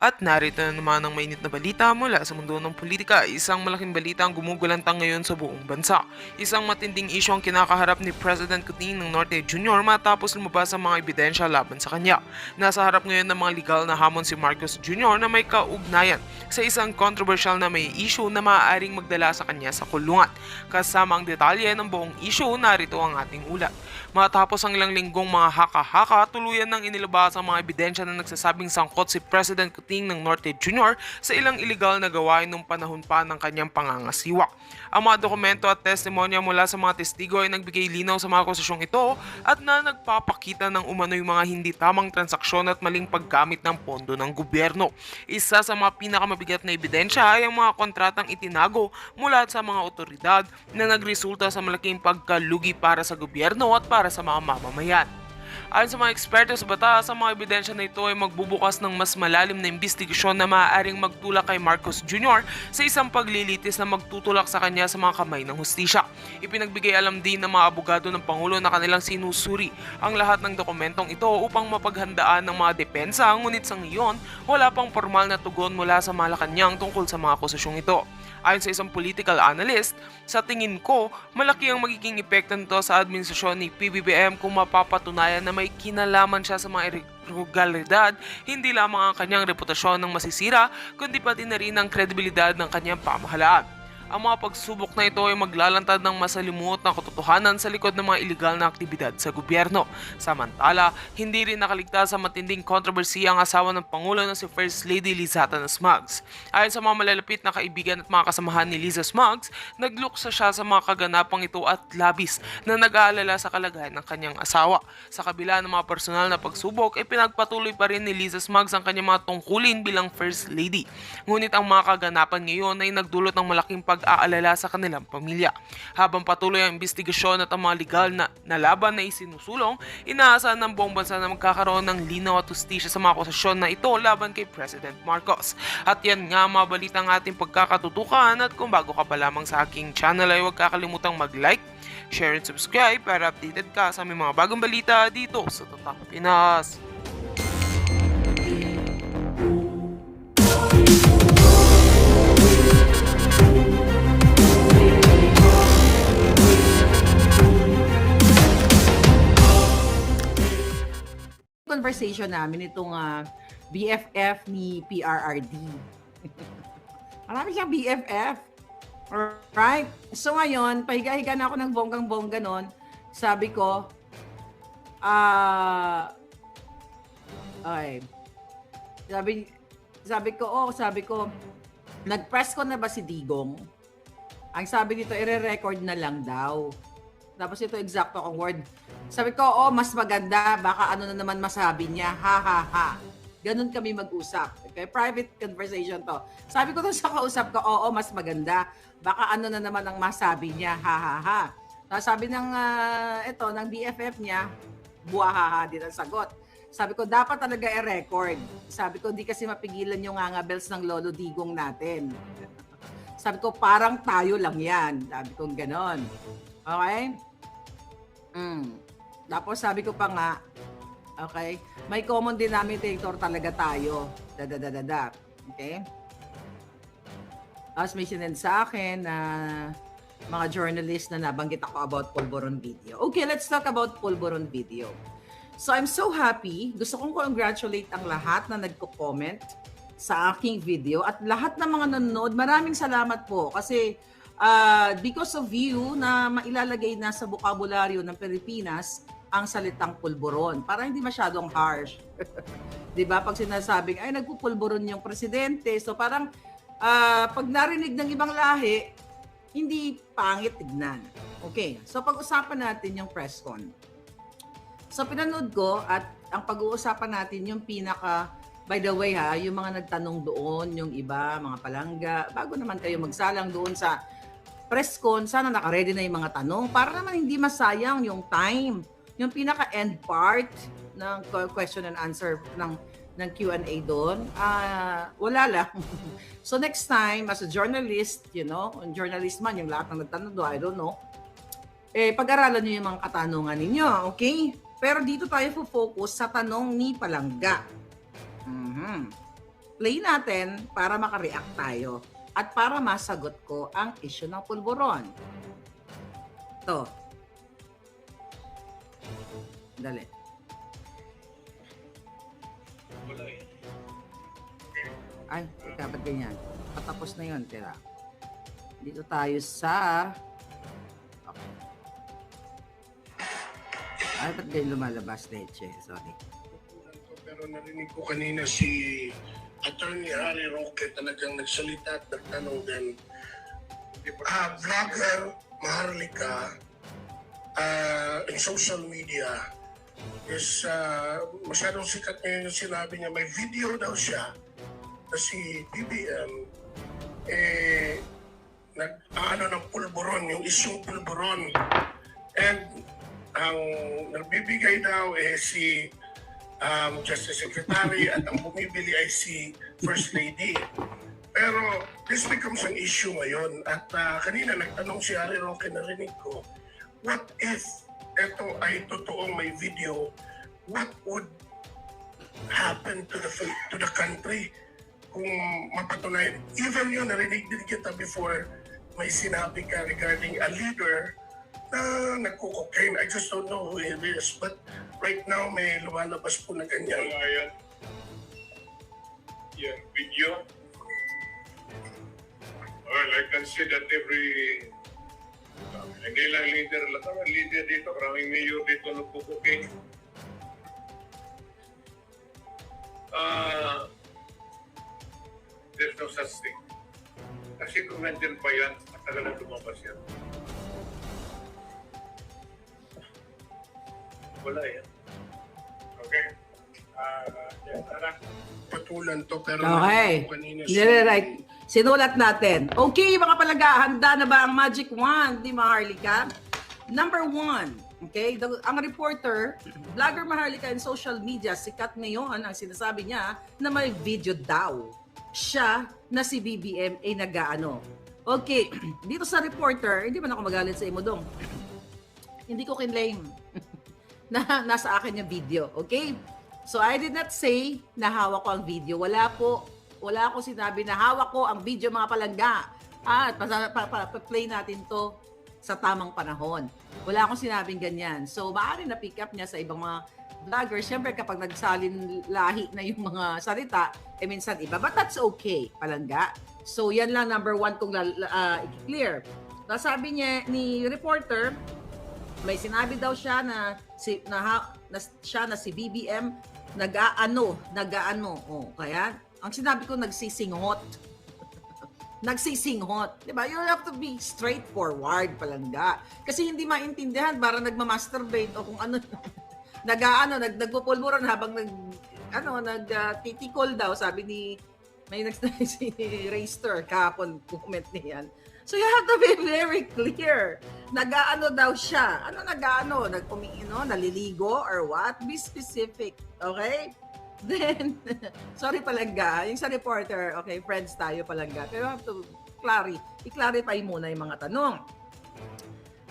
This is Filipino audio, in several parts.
At narito na naman ang mainit na balita mula sa mundo ng politika. Isang malaking balita ang gumugulantang ngayon sa buong bansa. Isang matinding isyu ang kinakaharap ni President Coutinho ng Norte Jr. matapos lumabas ang mga ebidensya laban sa kanya. Nasa harap ngayon ng mga legal na hamon si Marcos Jr. na may kaugnayan sa isang controversial na may issue na maaaring magdala sa kanya sa kulungan. Kasama ang detalye ng buong issue, narito ang ating ulat. Matapos ang ilang linggong mga haka-haka, tuluyan nang inilabas ang mga ebidensya na nagsasabing sangkot si President Coutinho ng Norte Jr. sa ilang iligal na gawain nung panahon pa ng kanyang pangangasiwa. Ang mga dokumento at testimonya mula sa mga testigo ay nagbigay linaw sa mga akusasyong ito at na nagpapakita ng umano'y mga hindi tamang transaksyon at maling paggamit ng pondo ng gobyerno. Isa sa mga pinakamabigat na ebidensya ay ang mga kontratang itinago mula sa mga otoridad na nagresulta sa malaking pagkalugi para sa gobyerno at para sa mga mamamayan. Ayon sa mga eksperto sa batas, ang mga ebidensya na ito ay magbubukas ng mas malalim na investigasyon na maaaring magtulak kay Marcos Jr. sa isang paglilitis na magtutulak sa kanya sa mga kamay ng hustisya. Ipinagbigay alam din ng mga abogado ng Pangulo na kanilang sinusuri ang lahat ng dokumentong ito upang mapaghandaan ng mga depensa, ngunit sa ngayon wala pang formal na tugon mula sa Malacanang tungkol sa mga akusasyong ito. Ayon sa isang political analyst, sa tingin ko, malaki ang magiging epekto nito sa administrasyon ni PBBM kung mapapatunayan na may kinalaman siya sa mga irregulalidad, hindi lamang ang kanyang reputasyon ng masisira, kundi pati na rin ang kredibilidad ng kanyang pamahalaan. Ang mga pagsubok na ito ay maglalantad ng masalimuot na katotohanan sa likod ng mga iligal na aktibidad sa gobyerno. Samantala, hindi rin nakaligtas sa matinding kontrobersiya ang asawa ng Pangulo na si First Lady Lizata Smugs. Ayon sa mga malalapit na kaibigan at mga kasamahan ni Liza Smugs, nagluksa siya sa mga kaganapang ito at labis na nag-aalala sa kalagayan ng kanyang asawa. Sa kabila ng mga personal na pagsubok, pinagpatuloy pa rin ni Liza Smugs ang kanyang mga tungkulin bilang First Lady. Ngunit ang mga kaganapan ngayon ay nagdulot ng malaking pag-aalala sa kanilang pamilya. Habang patuloy ang investigasyon at ang mga legal na laban na isinusulong, inaasahan ng buong bansa na magkakaroon ng linaw at hustisya sa mga akusasyon na ito laban kay President Marcos. At yan nga mga balita ang ating pagkakatutukan, at kung bago ka pa lamang sa aking channel ay huwag kakalimutang mag-like, share and subscribe para updated ka sa aming mga bagong balita dito sa Tatak Pinas. Conversation namin itong BFF ni PRRD. Marami siyang BFF. Alright? So ngayon, pahiga-higa na ako ng bonggang-bongga nun. Sabi ko, okay. Sabi ko, nag-press ko na ba si Digong? Ang sabi dito, ire-record na lang daw. Tapos ito, exacto ang word. Sabi ko, mas maganda. Baka ano na naman masabi niya. Ha, ha, ha. Ganun kami mag-usap. Okay? Private conversation to. Sabi ko to sa kausap ko, mas maganda. Baka ano na naman ang masabi niya. Ha, ha, ha. Tapos sabi ng BFF niya, buwahaha din ang sagot. Sabi ko, dapat talaga i-record. Sabi ko, di kasi mapigilan yung ngangabels ng Lolo Digong natin. Sabi ko, parang tayo lang yan. Sabi ko, ganon. Okay? Tapos sabi ko pa nga, okay, may common denominator talaga tayo. Okay? Tapos may sinend sa akin na mga journalist na nabanggit ako about Pulburon video. Okay, let's talk about Pulburon video. So I'm so happy. Gusto kong congratulate ang lahat na nagko-comment sa aking video at lahat ng mga nanonood. Maraming salamat po kasi because of you na mailalagay na sa bokabularyo ng Pilipinas ang salitang pulburon para hindi masyadong harsh. 'Di ba? Pag sinasabing ay nagpupulburon yung presidente, so parang pag narinig ng ibang lahi, hindi pangit tignan. Okay. So pag-usapan natin yung press con. So pinanood ko at ang pag-uusapan natin yung by the way yung mga nagtanong doon, yung iba, mga palangga, bago naman kayo magsalang doon sa press con, sana naka-ready na yung mga tanong para naman hindi masayang yung time. Yung pinaka-end part ng question and answer ng Q&A doon, wala lang. So next time, as a journalist, journalist man, yung lahat ng nagtanong doon, I don't know, pag-aralan nyo yung mga katanungan ninyo, okay? Pero dito tayo focus sa tanong ni Palangga. play natin para makareact tayo at para masagot ko ang issue ng pulburon. Ito. Dali. Ay, dapat ganyan. Patapos na yun, tira. Dito tayo sa... Okay. Ay, ba't ganyan lumalabas, Leche? Sorry. Pero narinig ko kanina si Attorney Harry Roque talagang nagsalita at nagtanong din. Vlogger Maharlika in social media is masyadong sikat ngayon yung sinabi niya. May video daw siya na si BBM nag-ano ng pulburon, yung isyong pulburon. And ang nagbibigay daw si Justice Secretary at ang bumibili ay si First Lady. Pero this becomes an issue ngayon. At kanina nagtanong si Harry Roque, narinig ko, what if ito ay totoong may video, what would happen to the country kung mapatunayan? Even yun, narinig din kita before, may sinabi ka regarding a leader na nagko-cocaine. I just don't know who it is. But right now, may lumalabas po na ganyan. Yan. Yan, video. Well, I can see that every... hindi lang leader lang. Leader dito, maraming mayor dito nagpo-cocaine. There's no such thing. Kasi kung nandyan pa yan, matagal na lumabas yan. Wala yan. Okay? Patulan to, pero Okay. kanina Nire-right. Sinulat natin. Okay, mga palaga, handa na ba ang Magic Wand ni Maharlika? Number 1, okay, ang reporter, vlogger Maharlika in social media, sikat ngayon ang sinasabi niya na may video daw. Siya na si BBM ay nag-aano. Okay, dito sa reporter, hindi man ako magalit sa imo dong. Hindi ko kinlaim na nasa akin yung video, okay? So I did not say na hawak ko ang video. Wala ko sinabi na hawak ko ang video, mga palangga. At pa-play natin to sa tamang panahon. Wala akong sinabing ganyan. So maaari na pick up niya sa ibang mga vloggers. Siyempre kapag nagsalin lahi na yung mga salita, minsan iba. But that's okay, palangga. So yan lang number 1 kung i-clear. Sabi niya ni reporter, may sinabi daw siya na siya na si BBM nag-aano. Oh, kaya ang sinabi ko nagsisinghot. Nagsisinghot. 'Di ba? You have to be straightforward, palangga. Kasi hindi maintindihan para nagma-masturbate o kung ano. Nagpupulburon habang nagtitikol daw, sabi ni si Rayster kahapon comment niyan. So you have to be very clear. Nag-aano daw siya. Ano nag-aano? Naliligo or what? Be specific. Okay? Then, sorry palangga. Yung sa reporter, okay, friends tayo palangga. Pero you have to i-clarify muna yung mga tanong.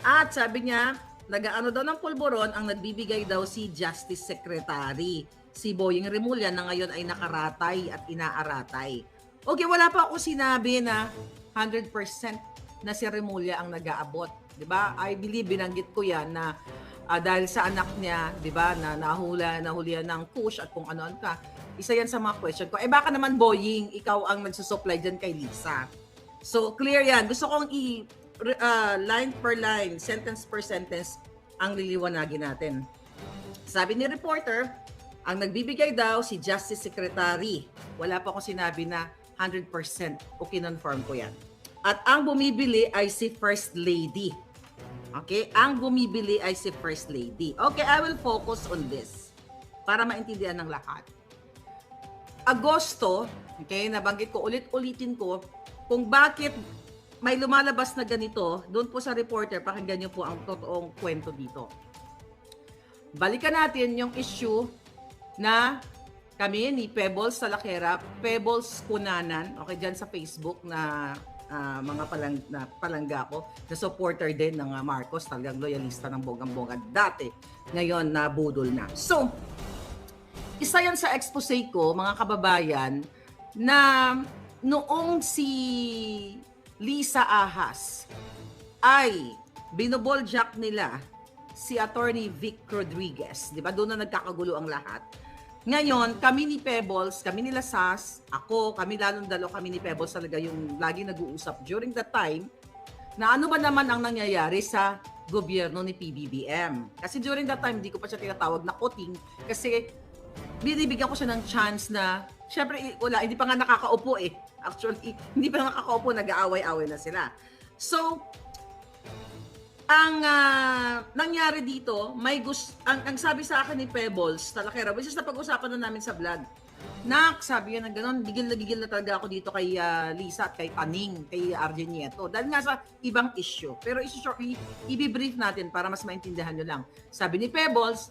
At sabi niya, nag-aano daw ng pulburon, ang nagbibigay daw si Justice Secretary. Si Boying Remulla na ngayon ay nakaratay at inaaratay. Okay, wala pa ako sinabi na 100% na si Remulla ang nag-aabot. 'Di ba? I believe binanggit ko 'yan na dahil sa anak niya, 'di ba, na nahulihan ng push at kung ano-ano ka. Isa 'yan sa mga question ko. Baka naman Boying, ikaw ang nagsusupply diyan kay Lisa. So clear 'yan. Gusto kong line per line, sentence per sentence ang liliwanagin natin. Sabi ni reporter, ang nagbibigay daw si Justice Secretary. Wala pa akong sinabi na 100% o kinonfirm ko yan. At ang bumibili ay si First Lady. Okay? Ang bumibili ay si First Lady. Okay, I will focus on this para maintindihan ng lahat. Agosto, okay, nabanggit ko, ulit-ulitin ko kung bakit may lumalabas na ganito. Doon po sa reporter, pakinggan niyo po ang totoong kwento dito. Balikan natin yung issue na kami ni Pebbles Salakera, Pebbles Kunanan, okay, dyan sa Facebook na mga palangga ko, na supporter din ng Marcos, talagang loyalista ng bonggang-bongga dati, ngayon nabudol na. So, isa yan sa expose ko, mga kababayan, na noong si Lisa Ahas ay binoboljak nila si Attorney Vic Rodriguez. Di ba? Doon na nagkakagulo ang lahat. Ngayon, kami ni Pebbles, kami nila Sas, ako, kami lalong kami ni Pebbles talaga yung lagi nag-uusap during that time na ano ba naman ang nangyayari sa gobyerno ni PBBM. Kasi during that time, hindi ko pa siya tinatawag na kuting kasi binibigyan ko siya ng chance na, syempre, wala, hindi pa nga nakakaupo eh. Actually, hindi pa nakakaupo, nag-aaway-away na sila. So, ang nangyari dito, ang sabi sa akin ni Pebbles Talakera, which is napag-usapan na namin sa vlog, Nak, sabi niya na gano'n, gigil na talaga ako dito kay Lisa at kay Taning, kay RJ Nieto. Dahil nga sa ibang issue. Pero i-brief natin para mas maintindihan nyo lang. Sabi ni Pebbles,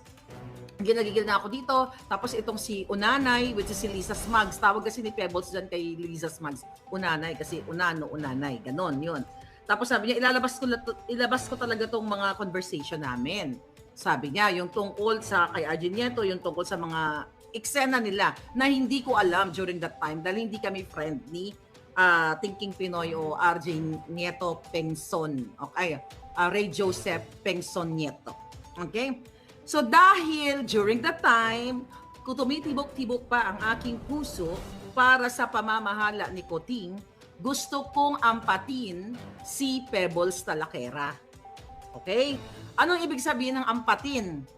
ginagigil na ako dito. Tapos itong si Unanay, which is si Lisa Smugs. Tawag kasi ni Pebbles dyan kay Lisa Smugs. Unanay, kasi Unano, Unanay. Ganon, yun. Tapos sabi niya, ilabas ko talaga tong mga conversation namin. Sabi niya, yung tungkol sa kay RJ Nieto, yung tungkol sa mga eksena nila na hindi ko alam during that time dahil hindi kami friend ni Thinking Pinoy o RJ Nieto Pengson. Okay? Ray Joseph Pengson Nieto. Okay? So dahil during that time, kung tumitibok-tibok pa ang aking puso para sa pamamahala ni Kuting, gusto kong ampatin si Pebbles Talakera. Okay? Anong ibig sabihin ng ampatin?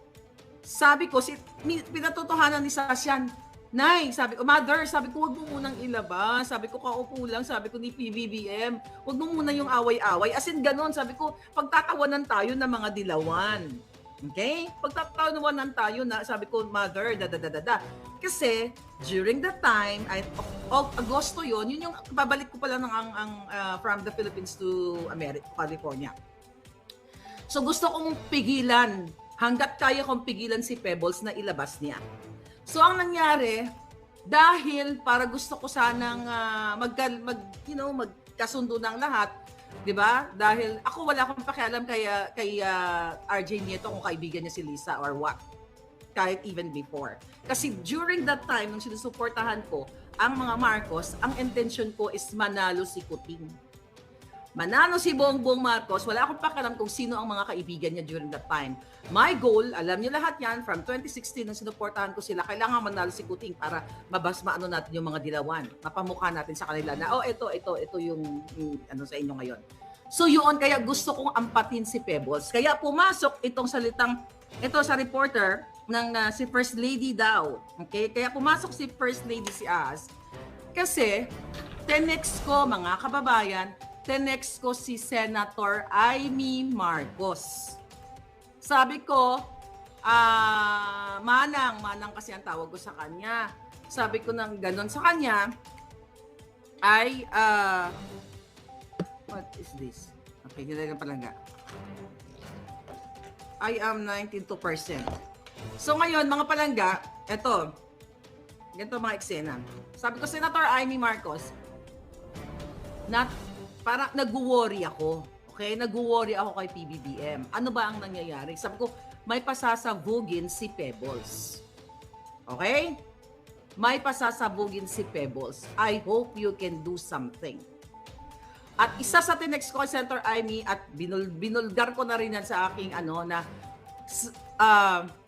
Sabi ko, pinatotohanan ni Sasyan, Nay, sabi ko, Mother, sabi ko, huwag mo munang ilabas. Sabi ko, kaupo lang, sabi ko ni PBBM, huwag mo muna yung away-away. As in, ganon, sabi ko, pagtatawanan tayo ng mga dilawan. Okay? Pagtatawanan tayo na, sabi ko, Mother, Kasi, during that time, Agosto yun yung babalik ko pala from the Philippines to California. So, gusto kong pigilan hanggat kaya kong pigilan si Pebbles na ilabas niya. So, ang nangyari, dahil para gusto ko sanang magkasundo ng lahat, di ba? Dahil ako wala akong pakialam kay RJ Nieto kung kaibigan niya si Lisa or what. Kahit even before. Kasi during that time, nung sinusuportahan ko ang mga Marcos, ang intention ko is manalo si Kuting. Manalo si Bongbong Marcos, wala akong pakialam kung sino ang mga kaibigan niya during that time. My goal, alam niyo lahat yan, from 2016 nung sinuportahan ko sila, kailangan manalo si Kuting para maano natin yung mga dilawan. Mapamukha natin sa kanila na, ito yung sa inyo ngayon. So yun, kaya gusto kong ampatin si Pebbles. Kaya pumasok itong salitang, ito sa reporter, ng si First Lady daw. Okay? Kaya pumasok si First Lady si Ahas. Kasi, tenext ko, mga kababayan, tenext ko si Senator Amy Marcos. Sabi ko, Manang kasi ang tawag ko sa kanya. Sabi ko nang ganon sa kanya, ay, what is this? Okay, nilagyan palangga. I am 92%. So ngayon, mga palangga, ganito mga eksena. Sabi ko, Senator Amy Marcos, parang nag-worry ako. Okay? Nag-worry ako kay PBBM. Ano ba ang nangyayari? Sabi ko, may pasasabugin si Pebbles. Okay? May pasasabugin si Pebbles. I hope you can do something. At isa sa tinext ko kay Senator Amy at binulgar ko na rin yan sa aking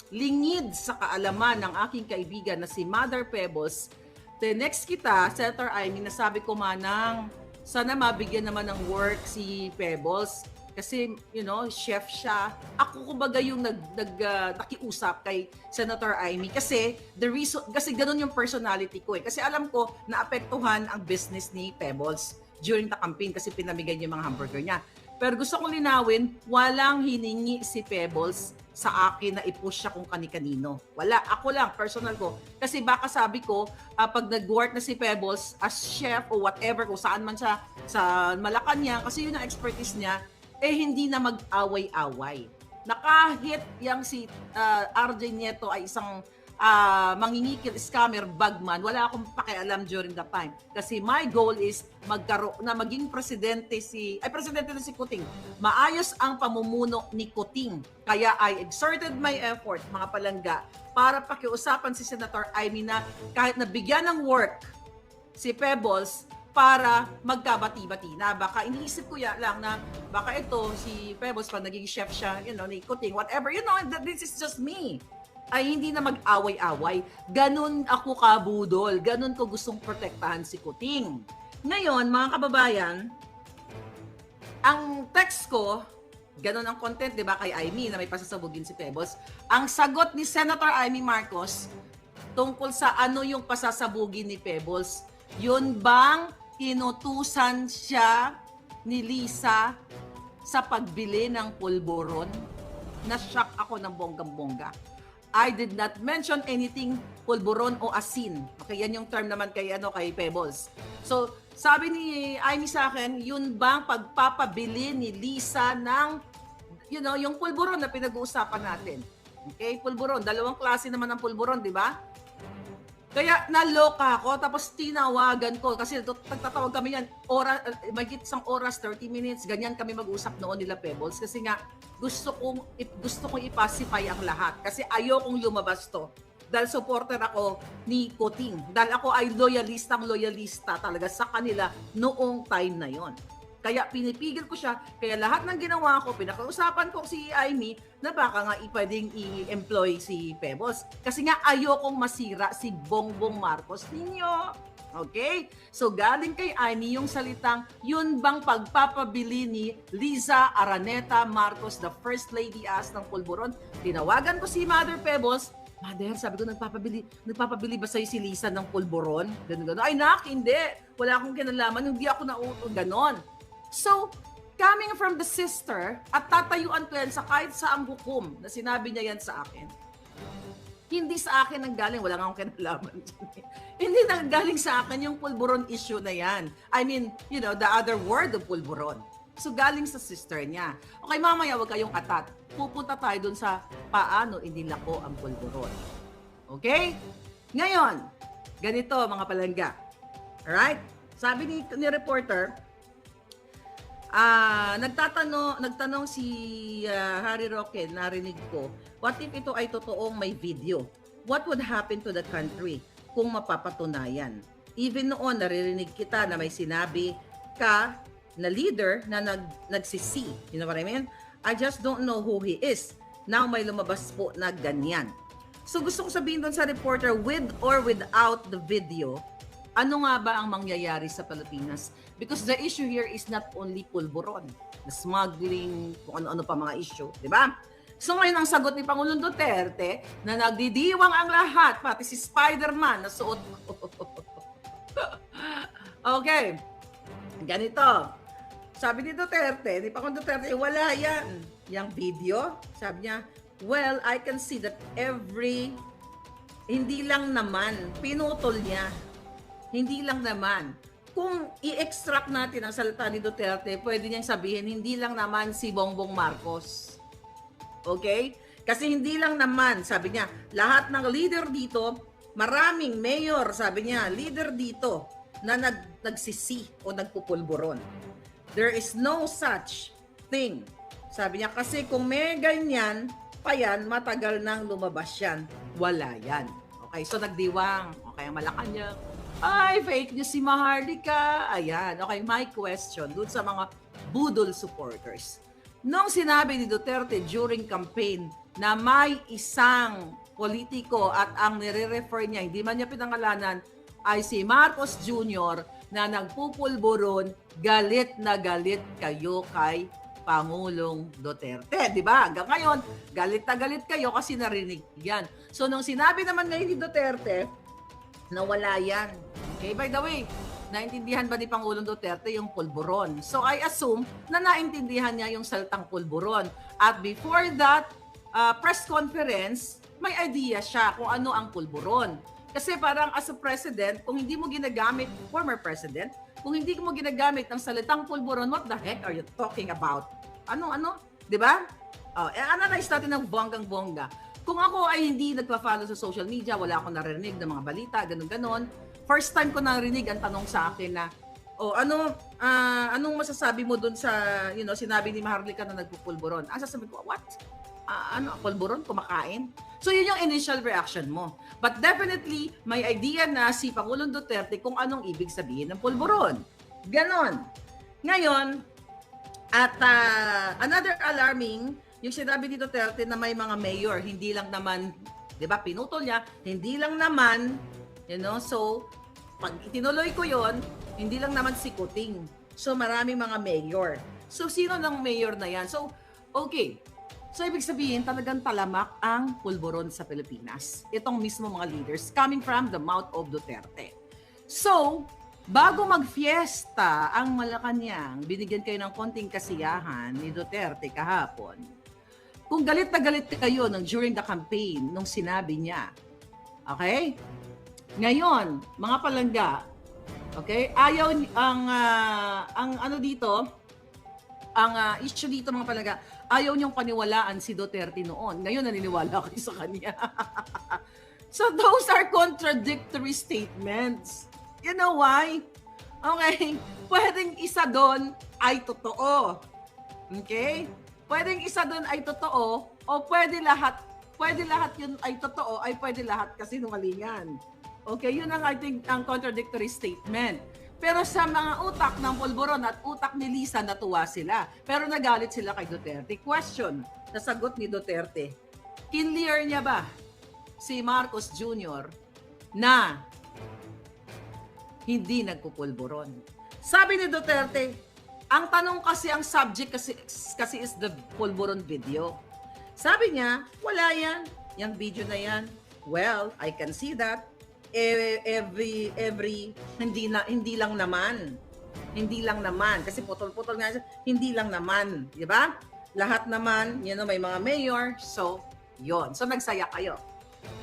lingid sa kaalaman ng aking kaibigan na si Mother Pebbles. Tinext kita, Senator Amy, na sabi ko, Manang, sana mabigyan naman ng work si Pebbles kasi, chef siya. Ako kumbaga yung nakiusap kay Senator Amy kasi kasi ganun yung personality ko eh. Kasi alam ko naapektuhan ang business ni Pebbles during the campaign kasi pinamigay niya yung mga hamburger niya. Pero gusto kong linawin, walang hiningi si Pebbles sa akin na i-push siya kung kani-kanino. Wala. Ako lang, personal ko. Kasi baka sabi ko, pag nag-work na si Pebbles as chef o whatever, kung saan man siya sa Malacanang, kasi yun ang expertise niya, hindi na mag-away-away. Na kahit yung si RJ Nieto ay isang mangingikil, scammer, bagman, wala akong pakialam during that time. Kasi my goal is maging presidente si Kuting. Maayos ang pamumuno ni Kuting. Kaya I exerted my effort, mga palangga, para pakiusapan si Senator Amy na kahit nabigyan ng work si Pebbles para magkabati-bati na. Baka iniisip ko lang na baka ito, si Pebbles, pag naging chef siya, ni Kuting, whatever, this is just me. Ay hindi na mag-away-away. Ganun ako kabudol. Ganun ko gustong protektahan si Kuting. Ngayon, mga kababayan, ang text ko, ganun ang content, di ba, kay Amy na may pasasabugin si Pebbles. Ang sagot ni Senator Amy Marcos tungkol sa ano yung pasasabugin ni Pebbles, yun bang inutusan siya ni Lisa sa pagbili ng pulburon? Na-shock ako ng bonggang-bongga. I did not mention anything pulburon o asin. Okay, yan yung term naman kay Pebbles. So, sabi ni Amy sa akin, yun bang pagpapabili ni Lisa ng, yung pulburon na pinag-uusapan natin. Okay, pulburon. Dalawang klase naman ng pulburon, di ba? Kaya naloka ako, tapos tinawagan ko, kasi nagtatawag kami yan, magit isang oras, 30 minutes, ganyan kami mag-usap noon nila Pebbles, kasi nga gusto kong ipacify ang lahat, kasi ayokong lumabas to. Dahil supporter ako ni Kuting, dahil ako ay loyalista talaga sa kanila noong time na yon. Kaya pinipigil ko siya, kaya lahat ng ginawa ko, pinakausapan ko si Amy na baka nga pwedeng i-employ si Pebbles. Kasi nga ayokong masira si Bongbong Marcos ninyo. Okay? So galing kay Amy yung salitang, yun bang pagpapabili ni Liza Araneta Marcos, the First Lady as ng pulburon? Tinawagan ko si Mother Pebbles. Mother, sabi ko, nagpapabili ba sa'yo si Lisa ng pulburon? Ganun. Ay, hindi. Wala akong kinalaman. Hindi ako nauto. Ganon. So, coming from the sister, at tatayuan ko yan sa kahit saang hukom na sinabi niya yan sa akin, hindi sa akin nanggaling, wala nga akong kinalaman. Hindi nanggaling sa akin yung pulburon issue na yan. I mean, the other word of pulburon. So, galing sa sister niya. Okay, mamaya, wag kayong atat. Pupunta tayo dun sa paano inilako ang pulburon. Okay? Ngayon, ganito mga palangga. Alright? Sabi ni reporter, nagtanong si Harry Roque, narinig ko, what if ito ay totoong may video? What would happen to the country kung mapapatunayan? Even noon, naririnig kita na may sinabi ka na leader na nagsisi. You know what I mean? I just don't know who he is. Now may lumabas po na ganyan. So gusto ko sabihin doon sa reporter, with or without the video, ano nga ba ang mangyayari sa Pilipinas? Because the issue here is not only pulburon, the smuggling, kung ano-ano pa mga issue, di ba? So ngayon ang sagot ni Pangulong Duterte na nagdidiwang ang lahat, pati si Spider-Man na suot. Okay, ganito. Sabi ni Duterte, ni Pangulong Duterte, wala yan. Yang video, sabi niya, well, I can see that hindi lang naman, pinutol niya. Hindi lang naman. Kung i-extract natin ang salita ni Duterte, pwede niyang sabihin, hindi lang naman si Bongbong Marcos. Okay? Kasi hindi lang naman, sabi niya, lahat ng leader dito, maraming mayor, sabi niya, leader dito, na nagsisi o nagpupulburon. There is no such thing. Sabi niya, kasi kung may ganyan, pa yan, matagal nang lumabas yan. Wala yan. Okay, so nagdiwang. Okay, ang Malacanang. Ay, fake news si Maharlika. Ayan. Okay, my question dun sa mga budol supporters. Nung sinabi ni Duterte during campaign na may isang politiko at ang nire-refer niya, hindi man niya pinangalanan, ay si Marcos Jr. na nagpupulburon, galit na galit kayo kay Pangulong Duterte. Di ba? Hanggang ngayon, galit na galit kayo kasi narinig yan. So, nung sinabi naman ngayon ni Duterte, nawala yan. Okay, by the way, naintindihan ba ni Pangulong Duterte yung pulburon? So I assume na naintindihan niya yung salitang pulburon. At before that press conference, may idea siya kung ano ang pulburon. Kasi parang as a president, kung hindi mo ginagamit, former president, kung hindi mo ginagamit ang salitang pulburon, what the heck are you talking about? Ano? Di ba? Analyze natin ng bonggang-bongga. Kung ako ay hindi nagpa-follow sa social media, wala akong narinig ng mga balita, ganun-ganon. First time ko narinig ang tanong sa akin na, anong masasabi mo dun sa, sinabi ni Maharlika na nagpupulburon? Sasabi ko, what? pulburon, kumakain. So yun yung initial reaction mo. But definitely, may idea na si Pangulong Duterte kung anong ibig sabihin ng pulburon. Ganon. Ngayon, at another alarming, yung sinabi ni Duterte na may mga mayor, hindi lang naman, di ba, pinutol niya, hindi lang naman, so, pag itinuloy ko yon, hindi lang naman si Kuting. So, maraming mga mayor. So, sino ng mayor na yan? So, okay. So, ibig sabihin, talagang talamak ang pulburon sa Pilipinas. Itong mismo mga leaders coming from the mouth of Duterte. So, bago mag-fiesta ang Malacanang, binigyan kayo ng konting kasiyahan ni Duterte kahapon. Kung galit na galit kayo during the campaign, nung sinabi niya, okay? Ngayon, mga palangga, okay? Ayaw, ang ano dito, ang issue dito mga palangga, ayaw niyong paniwalaan si Duterte noon. Ngayon, naniniwala kayo sa kanya. So, those are contradictory statements. You know why? Okay? Pwedeng isa doon ay totoo. Okay? Pwedeng isa doon ay totoo o pwede lahat yun ay totoo ay pwede lahat kasinungalingan. Okay? Yun ang I think ang contradictory statement. Pero sa mga utak ng pulburon at utak ni Lisa, natuwa sila. Pero nagalit sila kay Duterte. Question, nasagot ni Duterte. Kinlear niya ba si Marcos Jr. na hindi nagpupulburon? Sabi ni Duterte, ang tanong kasi, ang subject kasi is the pulburon video. Sabi niya, wala yan. Yung video na yan. Well, I can see that. Every hindi lang naman kasi putol-putol nga siya, hindi lang naman, di ba? Lahat naman, may mga mayor, so nagsaya kayo.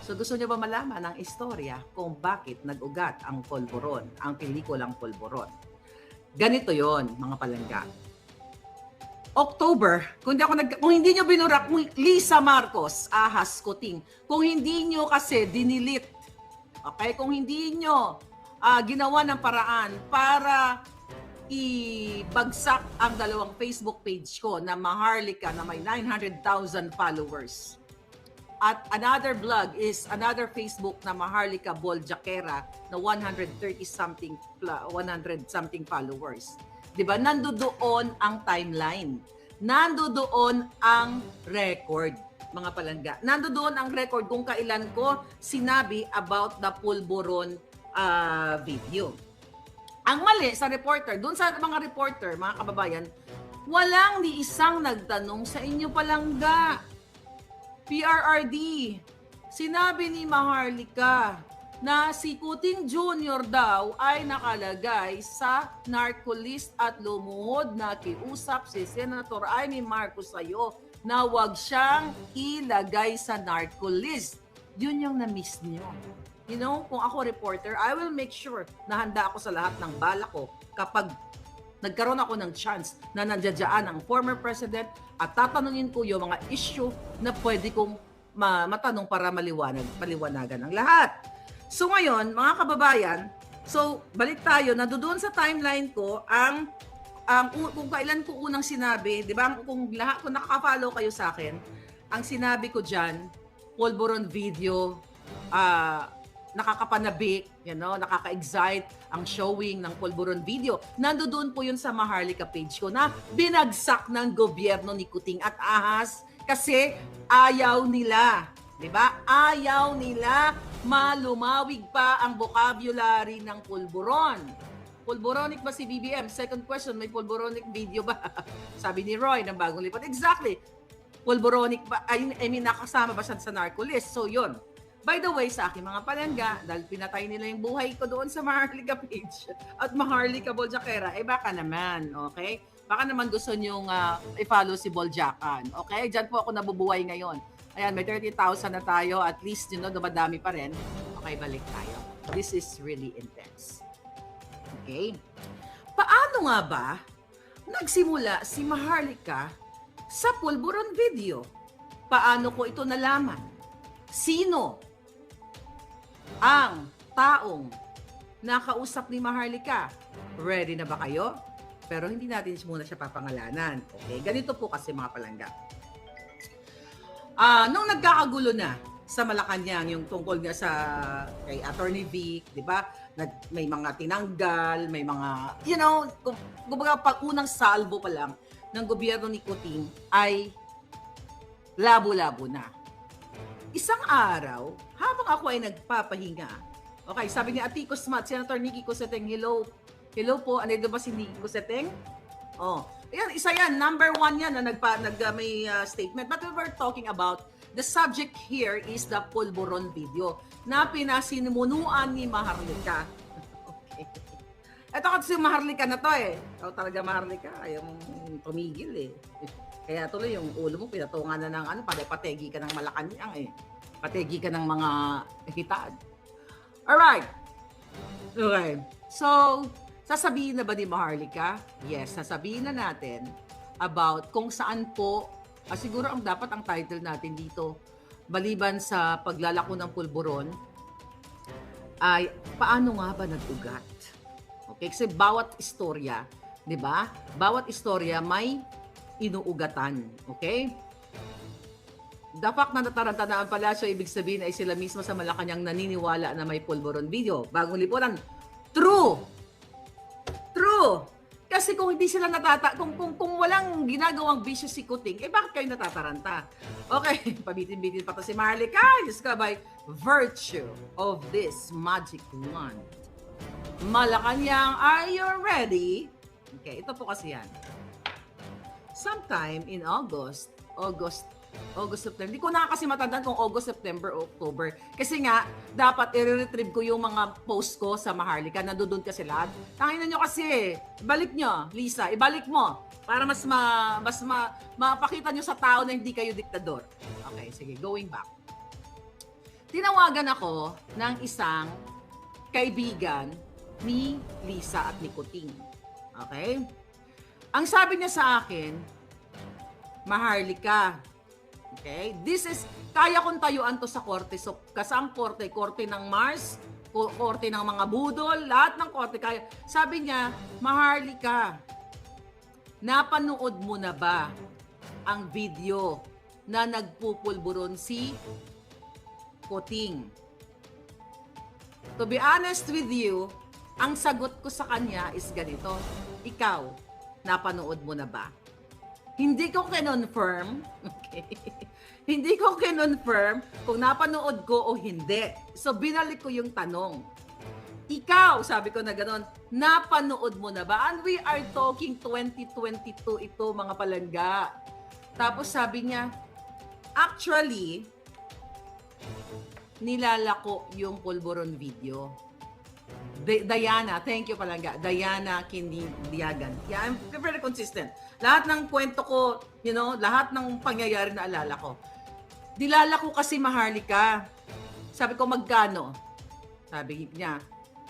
So gusto niyo ba malaman ang istorya kung bakit nag-ugat ang pulburon, ang pelikulang pulburon? Ganito yon mga palangga. October, kung hindi niyo binura, kung Lisa Marcos, Ahas Kuting, kung hindi niyo kasi dinilit, okay, kung hindi nyo ginawa ng paraan para ibagsak ang dalawang Facebook page ko na Maharlika na may 900,000 followers. At another blog is another Facebook na Maharlika Boljakera na 100 something followers. 'Di ba? Nandoon ang timeline. Nandoon ang record, mga palangga. Nandoon ang record kung kailan ko sinabi about the pulburon video. Ang mali sa reporter, doon sa mga reporter, mga kababayan, walang ni isang nagtanong sa inyo palangga. PRRD, sinabi ni Maharlika na si Kuting Jr. daw ay nakalagay sa narcolist at lumuhod na kiusap si Senator Amy Marcos sa'yo na wag siyang ilagay sa narcolist. Yun yung na-miss niyo. You know, kung ako reporter, I will make sure na handa ako sa lahat ng bala ko kapag nagkaroon ako ng chance na nandiyadyaan ang former president at tatanungin ko yung mga issue na pwede kong matanong para maliwanagan ang lahat. So ngayon, mga kababayan, so balik tayo, nandoon sa timeline ko ang kung kailan ko unang sinabi, di ba? Kung nakaka-follow kayo sa akin, ang sinabi ko diyan, pulburon video, nakakapanabik, nakaka-excite ang showing ng pulburon video. Nandoon po yun sa Maharlika page ko na binagsak ng gobyerno ni Kuting at Ahas kasi ayaw nila, di ba? Ayaw nila malumawig pa ang vocabulary ng pulburon. Pulburonic ba si BBM? Second question, may pulburonic video ba? Sabi ni Roy ng Bagong Lipat. Exactly. Pulburonic ba? I mean, nakasama ba siya sa narcolist? So, yun. By the way, sa aking mga palangga, dahil pinatay nila yung buhay ko doon sa Maharlika page at Maharlika Boljakera, baka naman, okay? Baka naman gusto nyong i-follow si Boljakan, okay? Diyan po ako nabubuhay ngayon. Ayan, may 30,000 na tayo, at least, dumadami pa rin. Okay, balik tayo. This is really intense. Okay? Paano nga ba nagsimula si Maharlika sa pulburon video? Paano ko ito nalaman? Sino ang taong nakausap ni Maharlika? Ready na ba kayo? Pero hindi natin muna siya papangalanan. Okay, ganito po kasi mga palangga. Nung nagkakagulo na sa Malacanang yung tungkol nga sa kay Attorney Vic, 'di ba? May mga tinanggal, may mga kumbaga pag unang salvo pa lang ng gobyerno ni Kuting ay labo-labo na. Isang araw, habang ako ay nagpapahinga, okay, sabi ni Atico Smat, Senator Nikki Cosseteng, hello. Hello po, ano ba si Nikki Cosseteng? Oh, ayan, isa yan, number 1 yan na may statement. But we were talking about, the subject here is the Pulburon video na pinasinimunuan ni Maharlika. Okay. Ito kasi Maharlika na to eh. Ikaw talaga Maharlika, ayaw mong tumigil eh. Kaya tuloy yung ulo mo, pinatungan na ng pategi ka ng Malacanang eh. Pategi ka ng mga hitad. Alright. Okay. So, sasabihin na ba ni Maharlika? Yes, sasabihin na natin about kung saan po, siguro ang dapat ang title natin dito, maliban sa paglalako ng pulburon, ay paano nga ba nag-ugat? Okay, kasi bawat istorya, di ba? Bawat istorya may inuugatan. Okay? The fact na nataranta na ang palasyo, ibig sabihin ay sila mismo sa Malacanang naniniwala na may pulburon video. Bagong lipunan, true! True! Kasi kung hindi sila kung walang ginagawang bisyo si Kuting, bakit kayo natataranta? Okay, pabitin-bitin pa to si Maharlika. Diyos ka, by virtue of this magic wand. Malacanang, are you ready? Okay, ito po kasi yan. Sometime in August, September. Hindi ko na kasi matandaan kung August, September, October. Kasi nga, dapat i-retrieve ko yung mga post ko sa Maharlika. Nandoon kasi lahat. Tanginan nyo kasi. Ibalik nyo, Lisa. Ibalik mo. Para mas mapakita nyo sa tao na hindi kayo diktador. Okay, sige. Going back. Tinawagan ako ng isang kaibigan ni Lisa at ni Kuting. Okay? Ang sabi niya sa akin, Maharlika, okay, this is, kaya kong tayuan to sa korte. So, kasang korte ng Mars, korte ng mga budol, lahat ng korte kaya. Sabi niya, Maharlika, napanood mo na ba ang video na nagpupulburon si Kuting? To be honest with you, ang sagot ko sa kanya is ganito, ikaw, napanood mo na ba? Hindi ko kinonfirm, okay? Hindi ko kinonfirm kung napanood ko o hindi. So, binalik ko yung tanong. Ikaw, sabi ko na gano'n, napanood mo na ba? And we are talking 2022 ito, mga palangga. Tapos sabi niya, actually, nilalako yung pulburon video. Diana, thank you palangga. Diana Kindiagan. Yeah, I'm very consistent. Lahat ng kwento ko, lahat ng pangyayari na alala ko. Dilala ko kasi Maharlika. Sabi ko, magkano? Sabi niya,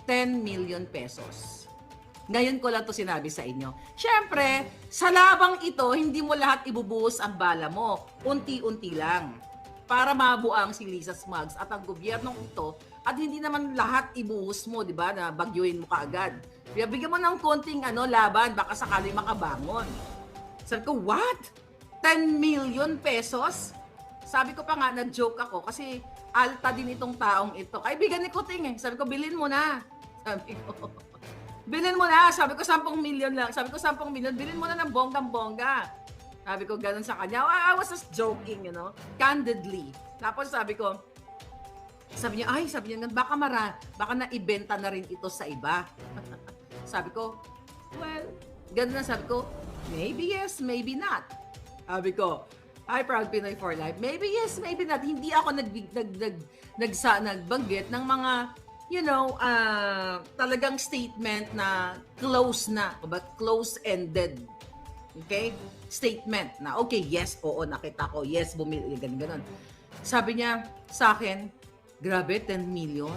10 million pesos. Ngayon ko lang to sinabi sa inyo. Siyempre, sa labang ito, hindi mo lahat ibubuhos ang bala mo. Unti-unti lang. Para mabuang si Lisa Smugs at ang gobyernong ito, at hindi naman lahat ibuhos mo, di ba, na bagyuin mo kaagad. Bigyan mo ng konting laban, baka sakali makabangon. Sabi ko, what? 10 million pesos? Sabi ko pa nga, nag-joke ako kasi alta din itong taong ito. Kaibigan ni Kuting eh. Sabi ko, bilhin mo na. Sabi ko, bilhin mo na. Sabi ko, 10 million lang. Sabi ko, 10 million, bilhin mo na ng bonggang-bongga. Sabi ko, ganun sa kanya. I was just joking, candidly. Tapos sabi niya, baka naibenta na rin ito sa iba. Sabi ko, well, ganun na sabi ko, maybe yes, maybe not. Sabi ko, hi, Proud Pinoy for Life. Maybe yes, maybe not. Hindi ako nagbanggit ng mga, talagang statement na close-ended. Okay? Statement na, okay, yes, oo, nakita ko, yes, bumili, ganun. Sabi niya sa akin, grabe, 10 million.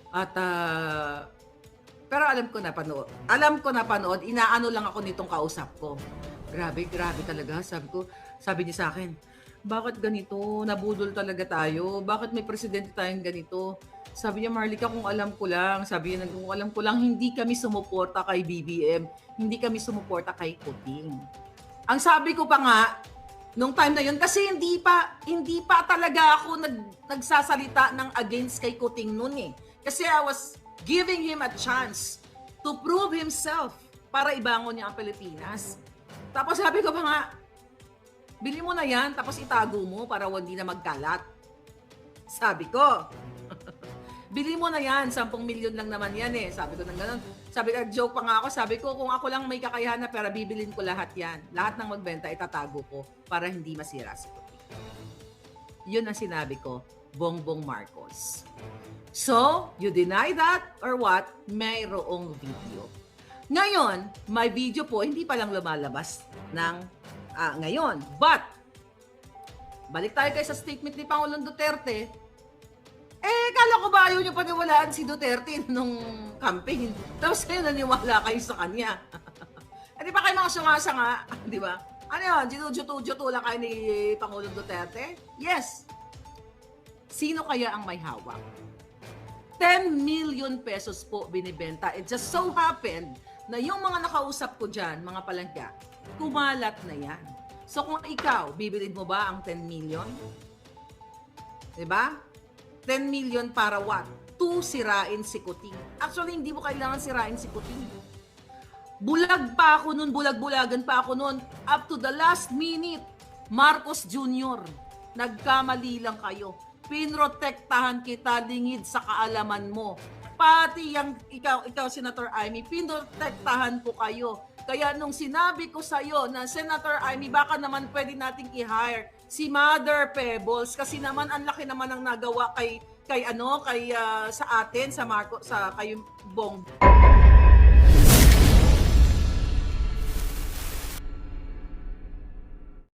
At, pero alam ko na panood, inaano lang ako nitong kausap ko. Grabe talaga. Sabi niya sa akin, bakit ganito? Nabudol talaga tayo. Bakit may presidente tayong ganito? Sabi niya, Maharlika, kung alam ko lang, hindi kami sumuporta kay BBM. Hindi kami sumuporta kay Kuting. Ang sabi ko pa nga, Nung time na yun, kasi hindi pa talaga ako nagsasalita ng against kay Kuting noon eh. Kasi I was giving him a chance to prove himself para ibangon niya ang Pilipinas. Tapos sabi ko pa nga, bili mo na yan, tapos itago mo para hindi na magkalat. Sabi ko. Bili mo na yan, 10 milyon lang naman yan eh. Sabi ko nang ganun. Sabi ko, joke pa nga ako, sabi ko, kung ako lang may kakayahan na pera, bibilin ko lahat yan. Lahat ng magbenta, itatago ko para hindi masira si Kuting. Yun ang sinabi ko, Bongbong Marcos. So, you deny that or what? Mayroong video. Ngayon, may video po, hindi pa lang lumalabas ng ngayon. But, balik tayo kayo sa statement ni Pangulong Duterte. Kala ko ba ayaw niyo paniwalaan si Duterte nung campaign? Tapos kayo naniwala kayo sa kanya. Di ba kayo mga sungasanga? Di ba? Ano yun? Ginujuto lang kayo ni Pangulong Duterte? Yes. Sino kaya ang may hawak? 10 million pesos po binibenta. It just so happened na yung mga nakausap ko dyan, mga palangga, kumalat na yan. So kung ikaw, bibilin mo ba ang 10 million? Diba? 10 million para what? To sirain si Kuting. Actually, hindi mo kailangan sirain si Kuting. Bulag pa ako nun, bulag-bulagan pa ako nun. Up to the last minute, Marcos Jr., nagkamali lang kayo. Pinrotektahan kita lingid sa kaalaman mo. Pati yung ikaw Senator Amy, pinrotektahan ko kayo. Kaya nung sinabi ko sa'yo na Senator Amy, baka naman pwede nating i-hire si Mother Pebbles kasi naman ang laki naman ang nagawa kay sa atin sa kay Bong